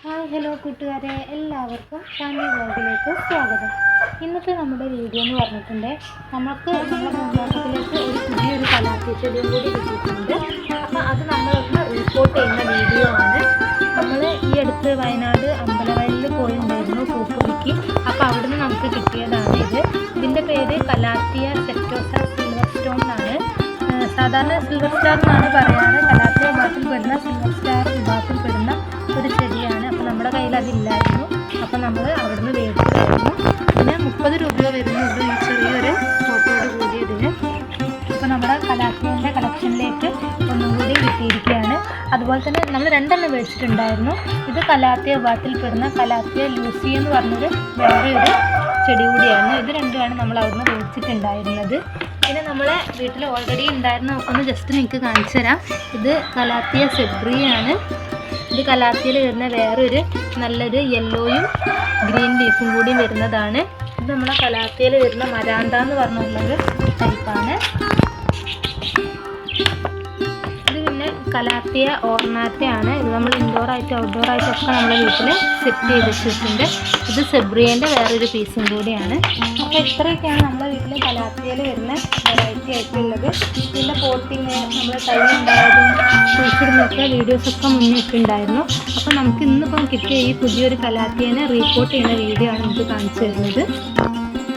Hi hello കൂട്ടുകാരെ, എല്ലാവർക്കും ഷാനി വ്ലോഗിലേക്ക് സ്വാഗതം. ഇന്നത്തെ നമ്മുടെ വീഡിയോ എന്ന് പറഞ്ഞിട്ടുണ്ട്, നമ്മുടെ പൂന്തോട്ടത്തിലേക്ക് ഒരു പുതിയൊരു കലാത്തിയ ചെടിയും കൂടി കിട്ടിയിട്ടുണ്ട്. അപ്പോൾ അത് നമ്മളൊന്ന് റിപ്പോർട്ട് ചെയ്യുന്ന വീഡിയോ ആണ്. നമ്മൾ ഈ അടുത്ത് വയനാട് അമ്പലവയലിൽ പോയിട്ടുണ്ടായിരുന്നു പൂക്കുളിക്ക്. അപ്പോൾ അവിടുന്ന് നമുക്ക് കിട്ടിയതാണ് ഇത്. ഇതിൻ്റെ പേര് കലാത്തിയ സെറ്റോസ സിൽവർ സ്റ്റോൺ എന്നാണ്. സാധാരണ സിൽവർ സ്റ്റാർ എന്നാണ് പറയാറ്. കലാത്തിയ വിഭാഗത്തിൽപ്പെടുന്ന സിൽവർ സ്റ്റാർ വിഭാഗത്തിൽപ്പെടുന്ന ഒരു ചെടിയാണ്. അപ്പോൾ നമ്മുടെ കയ്യിൽ അതില്ലായിരുന്നു. അപ്പോൾ നമ്മൾ അവിടുന്ന് മേടിച്ചതായിരുന്നു. പിന്നെ 30 രൂപയോ വരുന്നുണ്ട് ഈ ചെറിയൊരു ഫോട്ടോയോട് കൂടി ഇതിന്. അപ്പോൾ നമ്മുടെ കലാത്തിയൻ്റെ കളക്ഷനിലേക്ക് ഒന്നും കൂടി കിട്ടിയിരിക്കുകയാണ്. അതുപോലെ തന്നെ നമ്മൾ 2 മേടിച്ചിട്ടുണ്ടായിരുന്നു. ഇത് കലാത്തിയ വിഭാഗത്തിൽപ്പെടുന്ന കലാത്തിയ ലൂസി എന്ന് പറഞ്ഞൊരു വേറെ ഒരു ചെടി കൂടിയാണ്. ഇത് രണ്ടുമാണ് നമ്മൾ അവിടുന്ന് മേടിച്ചിട്ടുണ്ടായിരുന്നത്. പിന്നെ നമ്മളെ വീട്ടിൽ ഓൾറെഡി ഉണ്ടായിരുന്ന ഒന്ന് ജസ്റ്റ് നിങ്ങൾക്ക് കാണിച്ചു തരാം. ഇത് കലാത്തിയ സെബ്രിയാണ്. ഇത് കലാത്തിയയിൽ വരുന്ന വേറൊരു നല്ലൊരു യെല്ലോയും ഗ്രീൻ ലീഫും കൂടി വരുന്നതാണ്. ഇത് നമ്മളെ കലാത്തിയയിൽ വരുന്ന മരാന്ത എന്ന് പറഞ്ഞുള്ളൊരു ടൈപ്പാണ്. ഇത് പിന്നെ കലാത്തിയ ഓർണാറ്റയാണ്. ഇത് നമ്മൾ ഇൻഡോറായിട്ടും ഔട്ട്ഡോറായിട്ടൊക്കെ നമ്മുടെ വീട്ടിൽ സെറ്റ് ചെയ്ത് വെച്ചിട്ടുണ്ട്. ഇത് സെബ്രിയൻ്റെ വേറൊരു പീസും കൂടിയാണ്. അപ്പോൾ ഇത്രയൊക്കെയാണ് നമ്മുടെ വീട്ടിൽ കലാത്തിയയിൽ വരുന്ന വെറൈറ്റി ആയിട്ടുള്ളത്. ഇതിൻ്റെ പോട്ടിങ്, നമ്മുടെ തൈ ഉണ്ടായതും കുഴിച്ചിടുന്നൊക്കെ വീഡിയോസൊക്കെ മുന്നിട്ടുണ്ടായിരുന്നു. അപ്പോൾ നമുക്ക് ഇന്നിപ്പം കിട്ടിയ ഈ പുതിയൊരു കലാത്തിയനെ റിപ്പോർട്ട് ചെയ്യുന്ന വീഡിയോ ആണ് നമുക്ക് കാണിച്ചു തരുന്നത്.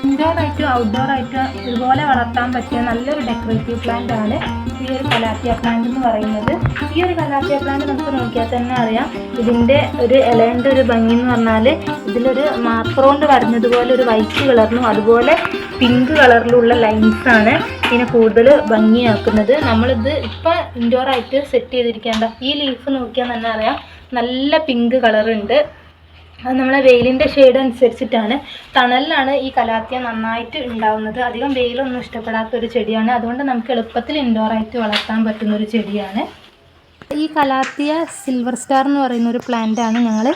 ഇൻഡോറായിട്ടും ഔട്ട്ഡോറായിട്ടും ഇതുപോലെ വളർത്താൻ പറ്റിയ നല്ലൊരു ഡെക്കറേറ്റീവ് പ്ലാന്റ് ആണ് ഈ ഒരു കലാത്തിയ പ്ലാന്റ് എന്ന് പറയുന്നത്. ഈ ഒരു കലാത്തിയ പ്ലാന്റ് നമുക്ക് നോക്കിയാൽ തന്നെ അറിയാം, ഇതിൻ്റെ ഒരു ഇലയുടെ ഒരു ഭംഗി എന്ന് പറഞ്ഞാൽ ഇതിലൊരു മാർക്കർ കൊണ്ട് വരഞ്ഞതുപോലെ ഒരു വൈറ്റ് കളറിലും അതുപോലെ പിങ്ക് കളറിലുള്ള ലൈൻസാണ് ഇതിനെ കൂടുതൽ ഭംഗിയാക്കുന്നത്. നമ്മളിത് ഇപ്പം ഇൻഡോറായിട്ട് സെറ്റ് ചെയ്തിരിക്കേണ്ട ഈ ലീഫ് നോക്കിയാൽ തന്നെ അറിയാം, നല്ല പിങ്ക് കളറുണ്ട്. അത് നമ്മളെ വെയിലിൻ്റെ ഷെയ്ഡ് അനുസരിച്ചിട്ടാണ്. തണലിലാണ് ഈ കലാത്തിയ നന്നായിട്ട് ഉണ്ടാവുന്നത്. അധികം വെയിലൊന്നും ഇഷ്ടപ്പെടാത്തൊരു ചെടിയാണ്. അതുകൊണ്ട് നമുക്ക് എളുപ്പത്തിൽ ഇൻഡോറായിട്ട് വളർത്താൻ പറ്റുന്നൊരു ചെടിയാണ്. ഈ കലാത്തിയ സിൽവർ സ്റ്റാർ എന്ന് പറയുന്ന ഒരു പ്ലാന്റാണ് ഞങ്ങൾ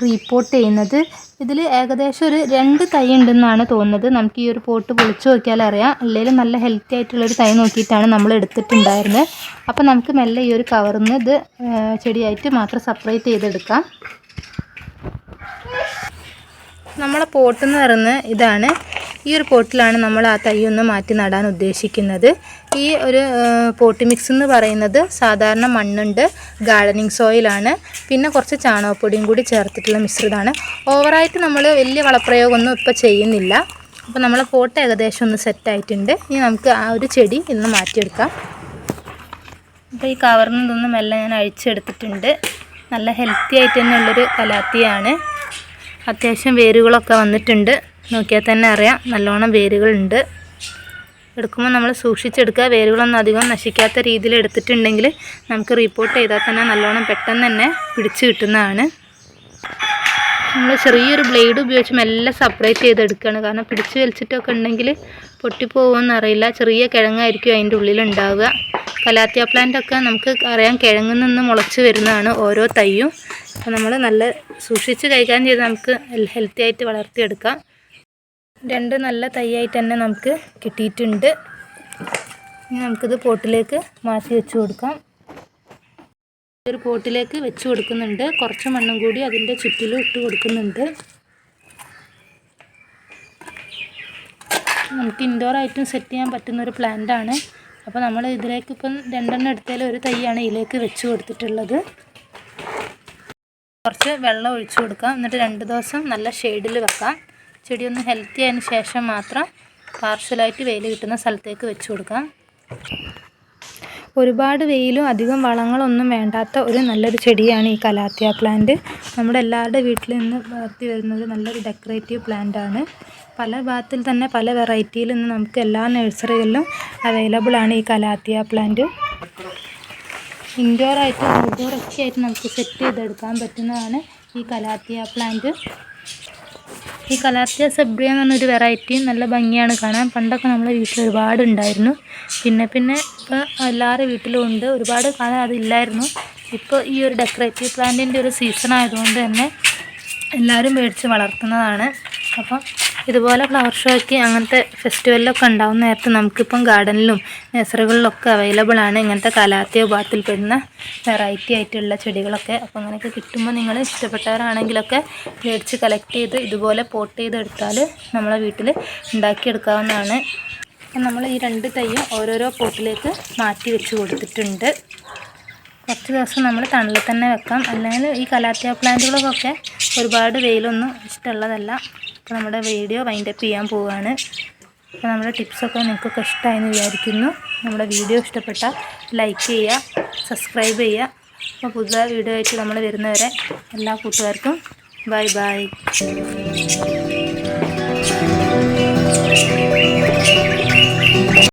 റിപ്പോർട്ട് ചെയ്യുന്നത്. ഇതിൽ ഏകദേശം ഒരു 2 തൈ ഉണ്ടെന്നാണ് തോന്നുന്നത്. നമുക്ക് ഈ ഒരു പോട്ട് പൊളിച്ച് നോക്കിയാൽ അറിയാം. അല്ലെങ്കിൽ നല്ല ഹെൽത്തി ആയിട്ടുള്ളൊരു തൈ നോക്കിയിട്ടാണ് നമ്മൾ എടുത്തിട്ടുണ്ടായിരുന്നത്. അപ്പോൾ നമുക്ക് മെല്ലെ ഈ ഒരു കവറിൽ നിന്ന് ഇത് ചെടിയായിട്ട് മാത്രം സെപ്പറേറ്റ് ചെയ്തെടുക്കാം. നമ്മളെ പോട്ട് എന്ന് പറയുന്നത് ഇതാണ്. ഈ ഒരു പോട്ടിലാണ് നമ്മൾ ആ തൈ ഒന്ന് മാറ്റി നടാൻ ഉദ്ദേശിക്കുന്നത്. ഈ ഒരു പോട്ട് മിക്സ് എന്ന് പറയുന്നത് സാധാരണ മണ്ണുണ്ട്, ഗാർഡനിങ് സോയിലാണ്, പിന്നെ കുറച്ച് ചാണകപ്പൊടിയും കൂടി ചേർത്തിട്ടുള്ള മിശ്രിതമാണ്. ഓവറായിട്ട് നമ്മൾ വലിയ വളപ്രയോഗമൊന്നും ഇപ്പോൾ ചെയ്യുന്നില്ല. അപ്പോൾ നമ്മളെ പോട്ട് ഏകദേശം ഒന്ന് സെറ്റായിട്ടുണ്ട്. ഇനി നമുക്ക് ആ ഒരു ചെടി ഇന്ന് മാറ്റിയെടുക്കാം. അപ്പോൾ ഈ കവറിൽ നിന്നൊന്ന് മെല്ലെ ഞാൻ അഴിച്ചെടുത്തിട്ടുണ്ട്. നല്ല ഹെൽത്തി ആയിട്ട് തന്നെ ഉള്ളൊരു കലാത്തിയാണ്. അത്യാവശ്യം വേരുകളൊക്കെ വന്നിട്ടുണ്ട്. നോക്കിയാൽ തന്നെ അറിയാം, നല്ലോണം വേരുകളുണ്ട്. എടുക്കുമ്പോൾ നമ്മൾ സൂക്ഷിച്ചെടുക്കുക. വേരുകളൊന്നും അധികം നശിക്കാത്ത രീതിയിൽ എടുത്തിട്ടുണ്ടെങ്കിൽ നമുക്ക് റിപ്പോർട്ട് ചെയ്താൽ തന്നെ നല്ലോണം പെട്ടെന്ന് തന്നെ പിടിച്ച് കിട്ടുന്നതാണ്. നമ്മൾ ചെറിയൊരു ബ്ലേഡ് ഉപയോഗിച്ച് മെല്ലെ സെപ്പറേറ്റ് ചെയ്തെടുക്കുകയാണ്. കാരണം പിടിച്ച് വലിച്ചിട്ടൊക്കെ ഉണ്ടെങ്കിൽ പൊട്ടിപ്പോകുമെന്ന് അറിയില്ല. ചെറിയ കിഴങ്ങായിരിക്കും അതിൻ്റെ ഉള്ളിലുണ്ടാവുക. കലാത്തിയ പ്ലാന്റൊക്കെ നമുക്ക് അറിയാം, കിഴങ്ങിൽ നിന്ന് മുളച്ച് വരുന്നതാണ് ഓരോ തൈയും. അപ്പോൾ നമ്മൾ നല്ല സൂക്ഷിച്ച് കൈകാര്യം ചെയ്ത് നമുക്ക് ഹെൽത്തി ആയിട്ട് വളർത്തിയെടുക്കാം. 2 നല്ല തൈയായിട്ട് തന്നെ നമുക്ക് കിട്ടിയിട്ടുണ്ട്. ഇനി നമുക്കിത് പോട്ടിലേക്ക് മാറ്റി വെച്ച് കൊടുക്കാം. ഒരു പോട്ടിലേക്ക് വെച്ച് കൊടുക്കുന്നുണ്ട്. കുറച്ച് മണ്ണും കൂടി അതിൻ്റെ ചുറ്റിലും ഇട്ട് കൊടുക്കുന്നുണ്ട്. നമുക്ക് ഇൻഡോറായിട്ടും സെറ്റ് ചെയ്യാൻ പറ്റുന്നൊരു പ്ലാന്റാണ്. അപ്പോൾ നമ്മൾ ഇതിലേക്ക് ഇപ്പം 2 എടുത്താൽ ഒരു തൈയാണ് ഇതിലേക്ക് വെച്ച് കൊടുത്തിട്ടുള്ളത്. കുറച്ച് വെള്ളം ഒഴിച്ചു കൊടുക്കാം. എന്നിട്ട് 2 ദിവസം നല്ല ഷെയ്ഡിൽ വെക്കാം. ചെടി ഒന്ന് ഹെൽത്തി ആയതിന് ശേഷം മാത്രം പാർഷ്യലായിട്ട് വെയിൽ കിട്ടുന്ന സ്ഥലത്തേക്ക് വെച്ച് കൊടുക്കാം. ഒരുപാട് വെയിലും അധികം വളങ്ങളൊന്നും വേണ്ടാത്ത ഒരു നല്ലൊരു ചെടിയാണ് ഈ കലാത്തിയ പ്ലാന്റ്. നമ്മുടെ എല്ലാവരുടെ വീട്ടിൽ നിന്ന് വളർത്തി വരുന്നത് നല്ലൊരു ഡെക്കറേറ്റീവ് പ്ലാന്റാണ്. പല ഭാഗത്തിൽ തന്നെ പല വെറൈറ്റിയിൽ നിന്ന് നമുക്ക് എല്ലാ നഴ്സറികളിലും അവൈലബിൾ ആണ് ഈ കലാത്തിയ പ്ലാന്റ്. ഇൻഡോറായിട്ടും ഔട്ട്ഡോറൊക്കെ ആയിട്ട് നമുക്ക് സെറ്റ് ചെയ്തെടുക്കാൻ പറ്റുന്നതാണ് ഈ കലാത്തിയ പ്ലാന്റ്. ഈ കലാത്തിയ സെബ്രിയ എന്ന് പറഞ്ഞൊരു വെറൈറ്റി നല്ല ഭംഗിയാണ് കാണാൻ. പണ്ടൊക്കെ നമ്മളെ വീട്ടിൽ ഒരുപാട് ഉണ്ടായിരുന്നു. പിന്നെ ഇപ്പോൾ എല്ലാവരുടെ വീട്ടിലും ഉണ്ട്. ഒരുപാട് കാലം അതില്ലായിരുന്നു. ഇപ്പോൾ ഈ ഒരു ഡെക്കറേറ്റീവ് പ്ലാന്റിൻ്റെ ഒരു സീസൺ ആയതുകൊണ്ട് തന്നെ എല്ലാവരും മേടിച്ച് വളർത്തുന്നതാണ്. അപ്പം ഇതുപോലെ ഫ്ലവർ ഷോയ്ക്ക് അങ്ങനത്തെ ഫെസ്റ്റിവലിലൊക്കെ ഉണ്ടാകുന്ന നേരത്ത് നമുക്കിപ്പം ഗാർഡനിലും നഴ്സറികളിലൊക്കെ അവൈലബിൾ ആണ് ഇങ്ങനത്തെ കലാത്തിയ വിഭാഗത്തിൽ പെടുന്ന വെറൈറ്റി ആയിട്ടുള്ള ചെടികളൊക്കെ. അപ്പോൾ അങ്ങനെയൊക്കെ കിട്ടുമ്പോൾ നിങ്ങൾ ഇഷ്ടപ്പെട്ടവരാണെങ്കിലൊക്കെ മേടിച്ച് കളക്ട് ചെയ്ത് ഇതുപോലെ പോട്ട് ചെയ്തെടുത്താൽ നമ്മളെ വീട്ടിൽ ഉണ്ടാക്കിയെടുക്കാവുന്നതാണ്. അപ്പം നമ്മൾ ഈ 2 തൈയും ഓരോരോ പോട്ടിലേക്ക് മാറ്റി വെച്ച് കൊടുത്തിട്ടുണ്ട്. കുറച്ച് ദിവസം നമ്മൾ തണലിൽ തന്നെ വെക്കാം, അല്ലെങ്കിൽ ഈ കലാത്തിയ പ്ലാന്റുകൾക്കൊക്കെ ഒരുപാട് വെയിലൊന്നും ഇഷ്ടമുള്ളതല്ല. അപ്പോൾ നമ്മുടെ വീഡിയോ വൈൻഡപ്പ് ചെയ്യാൻ പോവുകയാണ്. അപ്പോൾ നമ്മുടെ ടിപ്സൊക്കെ നിങ്ങൾക്കൊക്കെ ഇഷ്ടമായെന്ന് വിചാരിക്കുന്നു. നമ്മുടെ വീഡിയോ ഇഷ്ടപ്പെട്ടാൽ ലൈക്ക് ചെയ്യുക, സബ്സ്ക്രൈബ് ചെയ്യുക. അപ്പോൾ പുതിയ വീഡിയോ ആയിട്ട് നമ്മൾ വരുന്നവരെ എല്ലാ കൂട്ടുകാർക്കും ബൈ ബൈ.